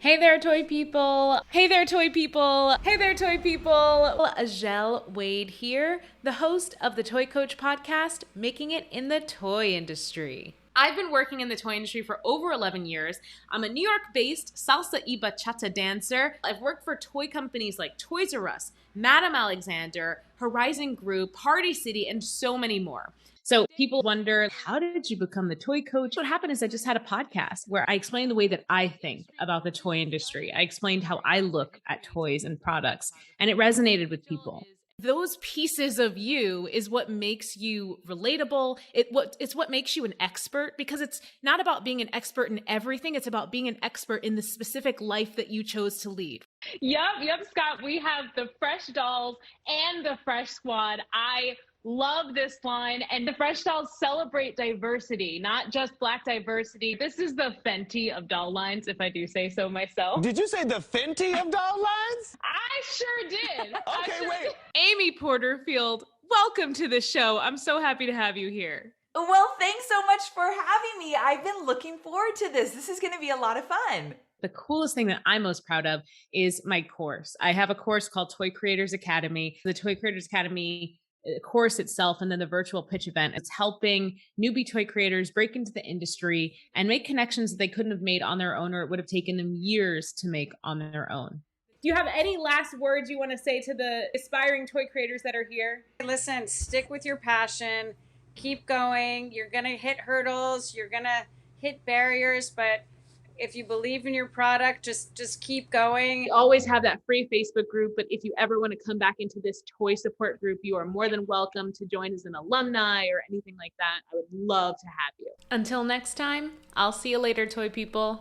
Hey there, toy people. Hey there, toy people. Hey there, toy people. Azhelle Wade here, the host of the Toy Coach podcast, making it in the toy industry. I've been working in the toy industry for over 11 years. I'm a New York-based salsa y bachata dancer. I've worked for toy companies like Toys R Us, Madame Alexander, Horizon Group, Party City, and so many more. So people wonder, how did you become the toy coach? What happened is I just had a podcast where I explained the way that I think about the toy industry. I explained how I look at toys and products, and it resonated with people. Those pieces of you is what makes you relatable. It's what makes you an expert, because it's not about being an expert in everything. It's about being an expert in the specific life that you chose to lead. Yep, Scott. We have the Fresh Dolls and the Fresh Squad. I love this line, and the Fresh Dolls celebrate diversity, not just Black diversity. This is the Fenty of doll lines, if I do say so myself. Did you say the Fenty of doll lines? I sure did. Okay, wait. Amy Porterfield, welcome to the show. I'm so happy to have you here. Well, thanks so much for having me. I've been looking forward to this. This is going to be a lot of fun. The coolest thing that I'm most proud of is my course. I have a course called Toy Creators Academy. The Toy Creators Academy course itself, and then the virtual pitch event, it's helping newbie toy creators break into the industry and make connections that they couldn't have made on their own, or it would have taken them years to make on their own. Do you have any last words you want to say to the aspiring toy creators that are here? Listen, stick with your passion. Keep going. You're going to hit hurdles. You're going to hit barriers, but if you believe in your product, just keep going. We always have that free Facebook group, but if you ever want to come back into this toy support group, you are more than welcome to join as an alumni or anything like that. I would love to have you. Until next time, I'll see you later, toy people.